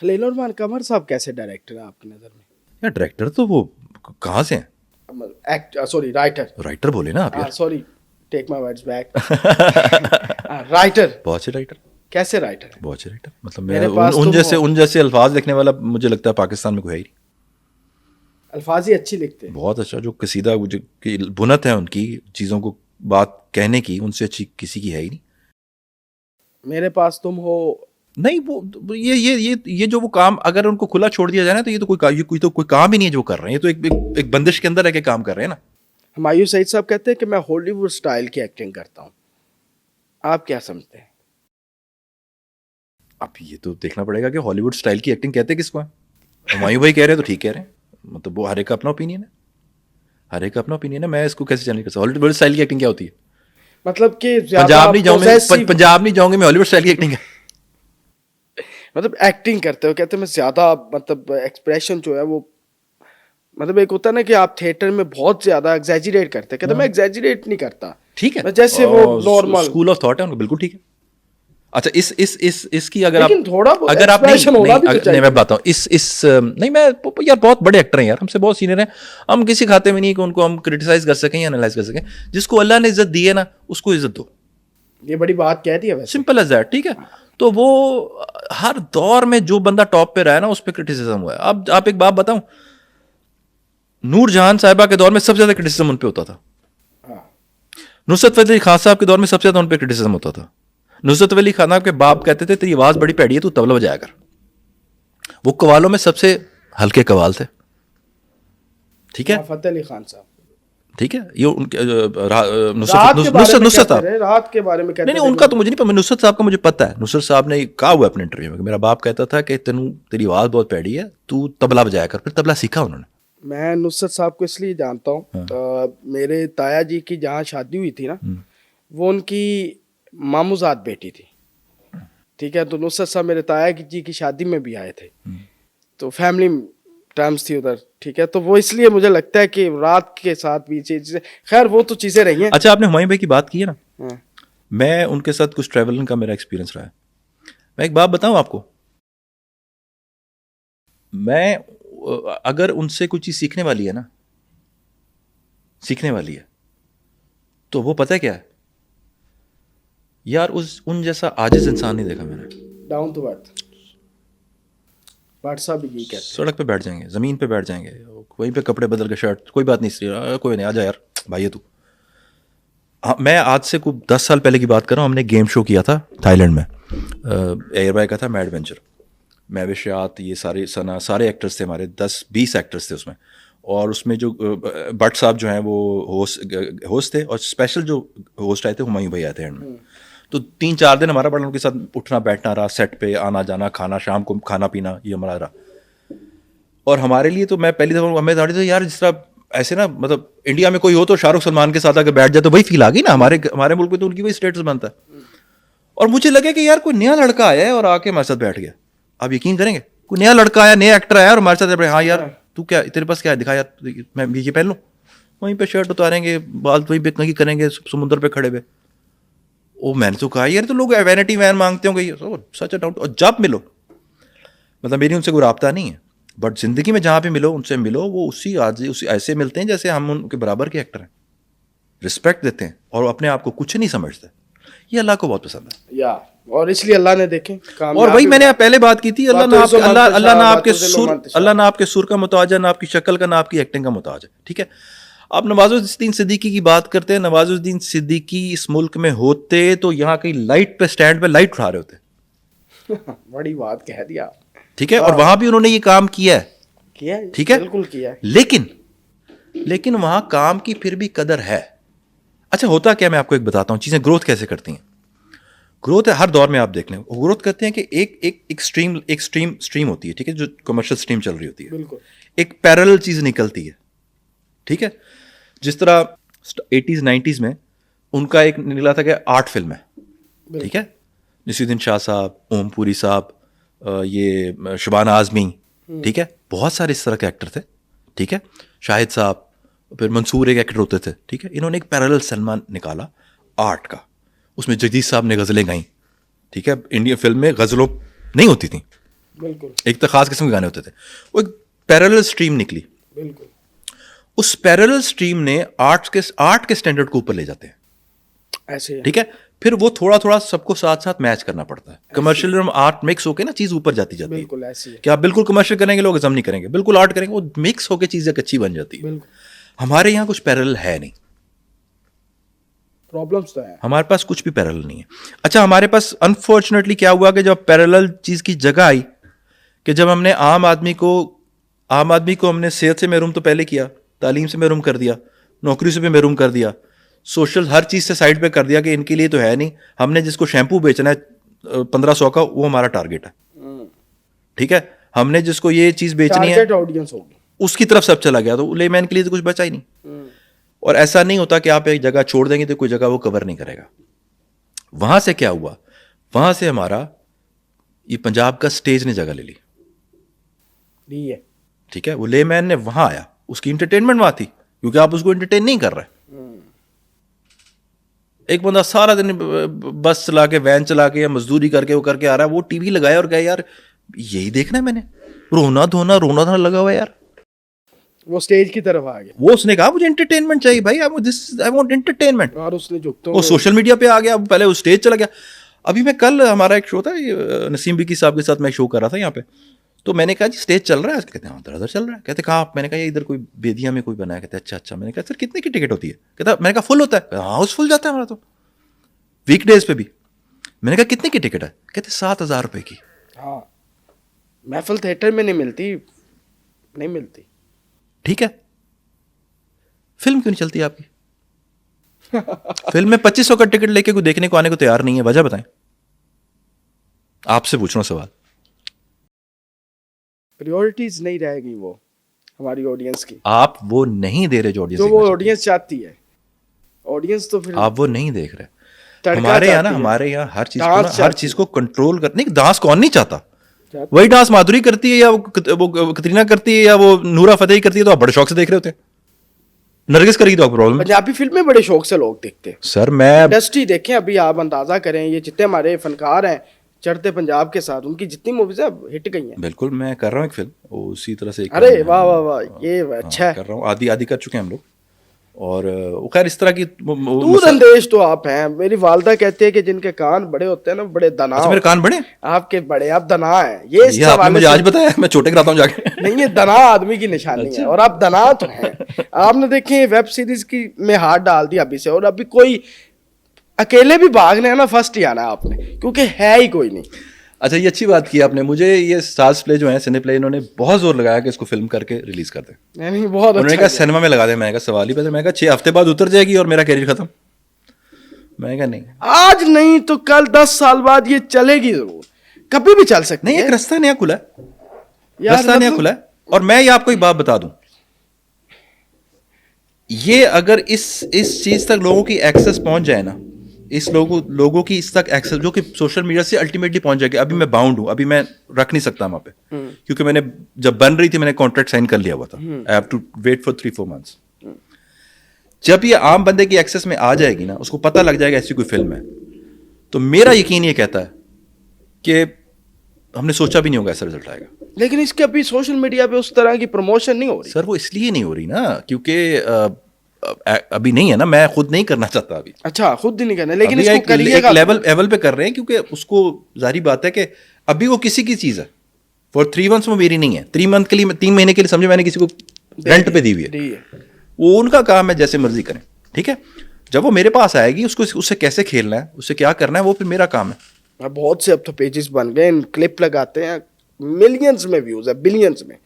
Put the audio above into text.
खलीलुर कमर साहब कैसे डायरेक्टर है आपकी नज़र में? यार डायरेक्टर तो वो कहाँ से हैं? Sorry, writer. राइटर बोले ना आप यार। Sorry, take my words back. Writer. बहुत से राइटर, कैसे राइटर है? बहुत से राइटर, मतलब मैं मेरे पास उन जैसे अल्फाज लिखने वाला मुझे लगता है पाकिस्तान में कोई है ही नहीं। अल्फाज ही अच्छी लिखते हैं। बहुत अच्छा, जो कसीदा की बुनत है उनकी, चीज़ों को बात कहने की, उनसे अच्छी किसी की है ही नहीं। मेरे पास तुम हो नहीं, वो ये जो वो काम अगर उनको खुला छोड़ दिया जाए ना, तो ये तो कोई काम ही नहीं है जो कर रहे हैं। ये तो एक बंदिश के अंदर रह के काम कर रहे हैं ना। हुमायूं सईद साहब कहते हैं कि मैं हॉलीवुड स्टाइल की एक्टिंग करता हूँ, आप क्या समझते हैं? अब ये तो देखना पड़ेगा कि हॉलीवुड स्टाइल की एक्टिंग कहते किसको है। हुमायूं भाई कह रहे हैं तो ठीक कह रहे हैं, मतलब वो हर एक का अपना ओपिनियन है, हर एक का अपना ओपिनियन है। मैं इसको कैसे चैनल कर सकता? हॉलीवुड स्टाइल की एक्टिंग क्या होती है? मतलब कि पंजाब नहीं जाऊंगे मैं, हॉलीवुड स्टाइल की एक्टिंग है। मतलब एक्टिंग करते हो, कहते हैं मैं ज्यादा, मतलब एक्सप्रेशन जो है वो, मतलब एक होता है ना कि आप थिएटर में बहुत ज्यादा एग्जैजरेट करते हैं, कहते मैं एग्जैजरेट नहीं करता, ठीक है, मैं जैसे वो नॉर्मल स्कूल ऑफ थॉट है उनका, बिल्कुल ठीक है। अच्छा, इसकी अगर लेकिन आप थोड़ा अगर आप नहीं, मैं बताता हूँ इस नहीं, मैं यार बहुत बड़े एक्टर हैं यार, हमसे बहुत सीनियर हैं, हम किसी खाते में नहीं कि उनको हम क्रिटिसाइज कर सकें या एनालाइज कर सकें। जिसको अल्लाह ने इज्जत दी है ना, उसको इज्जत दो, ये बड़ी बात कह दी है वैसे। सिंपल एज दैट, ठीक है। तो वो हर दौर में जो बंदा टॉप पे रहा है ना, उस पर क्रिटिसिज्म हुआ है। अब आप एक बात बताऊं, नूरजहान साहिबा के दौर में सबसे ज्यादा क्रिटिसिज्म उन पे होता था। नुसरत फतेह अली खान साहब के दौर में सबसे ज्यादा उन पे क्रिटिसिज्म होता था। नुसरत अली खान साहब के बाप कहते थे तेरी आवाज बड़ी पैड़ी है, तू तबला बजाया कर। वो कवालों में सबसे हल्के कवाल थे, ठीक है। फतेह अली खान साहब, ठीक है, ये उनके नुसरत साहब रात के बारे में कहते नहीं, उनका तो मुझे नहीं पता, नुसरत साहब का मुझे पता है। नुसरत साहब ने कहा हुआ अपने इंटरव्यू में कि मेरा बाप कहता था कि तेरी आवाज बहुत पैड़ी है, तू तबला बजाया कर। फिर तबला सीखा उन्होंने। मैं नुसरत साहब को इसलिए जानता हूँ, मेरे ताया जी की जहाँ शादी हुई थी ना, वो उनकी मामूजात बेटी थी, ठीक है। तो नुसरत साहब मेरे ताया जी की शादी में भी आए थे, तो फैमिली टर्म्स थी उधर, ठीक है। तो वो इसलिए मुझे लगता है कि रात के साथ भी चीजें, खैर वो तो चीजें रही हैं। अच्छा, आपने हुमायूं भाई की बात की है ना, मैं उनके साथ कुछ ट्रैवलिंग का मेरा एक्सपीरियंस रहा है। मैं एक बात बताऊं आपको, मैं अगर उनसे कुछ चीज सीखने वाली है ना, सीखने वाली है, तो वो पता है क्या है यार, उन जैसा आजिज इंसान नहीं देखा मैंने। डाउन टू अर्थ, भट्ट साहब भी यही कहते हैं। सड़क पे बैठ जाएंगे, जमीन पे बैठ जाएंगे, वहीं पे कपड़े बदल के शर्ट, कोई बात नहीं, कोई नहीं, आ जा यार भाई है तू। मैं आज से कुछ 10 साल पहले की बात कर रहा हूँ, हमने गेम शो किया था थाईलैंड में, एयरबाई का था, मैड वेंचर। मैं विषयात, ये सारे एक्टर्स थे हमारे, 10-20 एक्टर्स थे उसमें। और उसमें जो भट्ट साहब जो हैं वो होस्ट थे, और स्पेशल जो होस्ट आए थे हुमायूं भाई आए थे एंड में। तो 3-4 दिन हमारा बड़ा उनके साथ उठना बैठना रहा, सेट पे आना जाना, खाना, शाम को खाना पीना, ये हमारा रहा। और हमारे लिए तो मैं पहली दफ़ा हमें था यार, जिस तरह ऐसे ना, मतलब इंडिया में कोई हो तो शाहरुख सलमान के साथ आकर बैठ जाए तो वही फील आ गई ना, हमारे मुल्क में तो उनकी वही स्टेटस बनता है। और मुझे लगे कि यार कोई नया लड़का आया है और आके हमारे साथ बैठ गया। आप यकीन करेंगे, कोई नया लड़का आया, नया एक्टर आया और हमारे साथ बैठ, हाँ यार तू क्या, तेरे पास क्या है, दिखा यार, मैं ये पहन लूँ। वहीं पे शर्ट उतारेंगे, बाल वहीं पे कहीं करेंगे, समुद्र पे खड़े हुए। ओ मैंने तो कहा यार, तो लोग वैनिटी वैन मांगते होंगे, सच अ डाउट। और जब मिलो, मतलब मेरी उनसे कोई राब्ता नहीं है, बट जिंदगी में जहाँ पे मिलो उनसे मिलो, वो उसी ऐसे मिलते हैं जैसे हम उनके बराबर के एक्टर हैं, रिस्पेक्ट देते हैं और अपने आप को कुछ नहीं समझते। ये अल्लाह को बहुत पसंद है या, और इसलिए अल्लाह ने देखे। और वही मैंने पहले बात की थी, अल्लाह ना आपके सुर का मुताज है, ना आपकी शक्ल का, ना आपकी एक्टिंग का मुताज है, ठीक है। आप नवाजुद्दीन सिद्दीकी की बात करते हैं, नवाजुद्दीन सिद्दीकी इस मुल्क में होते तो यहाँ कहीं लाइट पे, स्टैंड पे लाइट उठा रहे होते। बड़ी बात कह दिया, ठीक है। और वहां भी उन्होंने ये काम किया है, ठीक है, बिल्कुल किया है। लेकिन वहां काम की फिर भी कदर है। अच्छा, होता क्या, मैं आपको एक बताता हूं चीजें ग्रोथ कैसे करती हैं। ग्रोथ है हर दौर में, आप देख लें, ग्रोथ करते हैं कि एक स्ट्रीम होती है, ठीक है, जो कमर्शियल स्ट्रीम चल रही होती है, बिल्कुल एक पैरेलल चीज निकलती है, ठीक है। जिस तरह 80s 90s में उनका एक निकला था कि आर्ट फिल्म है, ठीक है, नसीरुद्दीन शाह साहब, ओम पुरी साहब, ये शबाना आजमी, ठीक है, बहुत सारे इस तरह के एक्टर थे, ठीक है, शाहिद साहब, फिर मंसूर एक एक्टर होते थे, ठीक है। इन्होंने एक पैरेलल सिनेमा निकाला आर्ट का, उसमें जगदीश साहब ने गज़लें गाई, ठीक है। इंडियन फिल्म में गज़लों नहीं होती थी, बिल्कुल एक तो खास किस्म के गाने होते थे। वो एक पैरेलल स्ट्रीम निकली, बिल्कुल उस पैरेलल स्ट्रीम ने आर्ट के स्टैंडर्ड को ऊपर ले जाते हैं, ऐसे है। ठीक है। फिर वो थोड़ा थोड़ा सबको साथ साथ मैच करना पड़ता है। कमर्शियल और आर्ट मिक्स होके ना चीज ऊपर जाती है। बिल्कुल ऐसी है। कि आप बिल्कुल कमर्शियल करेंगे लोग हजम नहीं करेंगे, बिल्कुल आर्ट करेंगे वो मिक्स होके चीज एक अच्छी बन जाती है। बिल्कुल हमारे यहाँ कुछ पैरेलल है नहीं, प्रॉब्लम्स तो है। हमारे पास कुछ भी पैरेलल नहीं है। अच्छा, हमारे पास अनफॉर्चुनेटली क्या हुआ कि जब पैरेलल चीज की जगह आई कि जब हमने आम आदमी को हमने सेहत से महरूम तो पहले किया, तालीम से महरूम कर दिया, नौकरी से भी महरूम कर दिया, सोशल हर चीज से साइड पे कर दिया कि इनके लिए तो है नहीं। हमने जिसको शैम्पू बेचना है 1500 का, वो हमारा टारगेट है, ठीक है। हमने जिसको ये चीज बेचनी है टारगेट ऑडियंस होगी, उसकी तरफ सब चला गया, तो लेमैन के लिए तो कुछ बचा ही नहीं। और ऐसा नहीं होता कि आप एक जगह छोड़ देंगे तो कोई जगह वो कवर नहीं करेगा। वहां से क्या हुआ, वहां से हमारा ये पंजाब का स्टेज ने जगह ले ली, है। ठीक है। वो लेमैन ने वहां आया, उसकी इंटरटेनमेंट वहां थी, क्योंकि आप उसको इंटरटेन नहीं कर रहे। एक बंदा सारा दिन बस चला के, वैन चला के या मजदूरी करके वो करके आ रहा है, वो टीवी लगाया और कहा यार यही देखना है मैंने, रोना धोना लगा हुआ है यार। वो स्टेज की तरफ आ गया, वो उसने कहा मुझे एंटरटेनमेंट चाहिए भाई, आई वांट एंटरटेनमेंट। और उसने झुकते वो सोशल मीडिया पे आ गया, पहले वो स्टेज चला गया। अभी मैं कल, हमारा एक शो था नसीम बिकी साहब के साथ, मैं शो कर रहा था यहाँ पे, तो मैंने कहा जी स्टेज चल रहा है आज? कहते हैं उधर चल रहा है। कहते कहाँ? मैंने कहा ये इधर कोई बेदिया में कोई बनाया। कहते अच्छा। मैंने कहा सर कितने की टिकट होती है? कहता मैंने कहा फुल होता है। हाउस फुल जाता है हमारा तो, वीकडेज पे भी। मैंने कहा कितने की टिकट है? कहते 7,000 रुपए की। हाँ, महफिल थिएटर में नहीं मिलती। ठीक है, फिल्म क्यों नहीं चलती आपकी? फिल्म में 2500 का टिकट लेके कोई देखने को आने को तैयार नहीं है, वजह बताएं। आपसे पूछ रहा हूं सवाल। प्रायोरिटीज नहीं रहेगी वो हमारी ऑडियंस की, आप वो नहीं दे रहे जो ऑडियंस, जो वो ऑडियंस चाहती है। ऑडियंस तो फिर आप वो नहीं देख रहे। तड़का हमारे यहाँ ना, चाहती है। हमारे यहाँ हर चीज को डांस ना, हर चाहती चीज को कंट्रोल करने, डांस कौन नहीं चाहता? चाहती वही डांस माधुरी करती है या वो कतरीना करती है या वो नूरा फतेही करती है, तो आप बड़े शौक से देख रहे होते हैं। नरगिस करेगी तो आपको प्रॉब्लम। पंजाबी फिल्में बड़े शौक से लोग देखते हैं। सर मैं इंडस्ट्री देखें, अभी आप अंदाजा करें, ये जितने हमारे फनकार हैं चढ़ते पंजाब के साथ, उनकी जितनी मूवीज है हिट गई हैं। बिल्कुल, मैं कर रहा हूँ एक फिल्म, वो उसी तरह से अरे वाह वाह वाह, ये अच्छा है। कर रहा हूँ, आधी कर चुके हैं हम लोग। और वो खैर इस तरह की दूर अंदेश तो आप हैं। मेरी वालदा कहती है कि जिनके कान बड़े होते हैं ना, बड़े दना। अच्छा, मेरे कान बड़े? आपके बड़े, आप दना हैं। ये इस ये आपने हवाले मुझे से- आज बताया, मैं छोटे कराता हूँ जाके। नहीं, ये दना आदमी की निशानी है, और आप दना तो हैं। आपने देखे वेब सीरीज की में हाथ डाल दिया अभी से, और अभी कोई अकेले भी भागने है ना, फर्स्ट ही आना है आपने, क्योंकि है ही कोई नहीं। अच्छा, ये अच्छी बात की आपने। मुझे ये स्टार्स प्ले जो है, सिने प्ले, इन्होंने बहुत जोर लगाया कि इसको फिल्म करके रिलीज कर दे। नहीं, बहुत उन्होंने अच्छा कहा किया। सिनेमा में लगा दे। मैंने कहा सवाल ही पैदा। मैंने कहा 6 हफ्ते बाद उतर जाएगी और मेरा कैरियर खत्म। मैंने कहा नहीं, आज नहीं तो कल, 10 साल बाद ये चलेगी जरूर, कभी भी चल सकती नहीं, है। एक रास्ता नया खुला है, यार, रास्ता नया मतलब- खुला है। और मैं ये आपको एक बात बता दूं, ये अगर इस चीज तक लोगों की एक्सेस पहुंच जाए ना, इस लोगों की इस तक एक्सेस, जो कि सोशल मीडिया से अल्टीमेटली पहुंच जाएगी। अभी मैं बाउंड हूं, अभी मैं रख नहीं सकता वहां पे, क्योंकि मैंने जब बन रही थी मैंने कॉन्ट्रैक्ट साइन कर लिया हुआ था। I have to wait for 3-4 months. जब ये आम बंदे की एक्सेस में आ जाएगी ना, उसको पता लग जाएगा ऐसी कोई फिल्म है, तो मेरा यकीन ये कहता है कि हमने सोचा भी नहीं होगा ऐसा रिजल्ट आएगा। लेकिन इसके अभी सोशल मीडिया पे उस तरह की प्रमोशन नहीं हो रही। सर वो इसलिए नहीं हो रही ना, क्योंकि अभी नहीं है ना, मैं खुद नहीं करना चाहता अभी। अच्छा, खुद ही नहीं करना, लेकिन अभी इसको एक करिएगा। लेवल पे कर रहे हैं, क्योंकि उसको जारी बात है कि अभी वो किसी की चीज है। फॉर 3 मंथ्स वो मेरी नहीं है। 3 मंथ के लिए, 3 महीने के लिए समझो मैंने किसी को रेंट पे दी हुई है। वो उनका काम है, जैसे मर्जी करें, ठीक है। जब वो मेरे पास आएगी, उससे कैसे खेलना है, उससे क्या करना है, वो फिर मेरा काम है। बहुत से अब तो पेजेस बन गए, क्लिप लगाते हैं, मिलियंस में व्यूज है, बिलियंस में।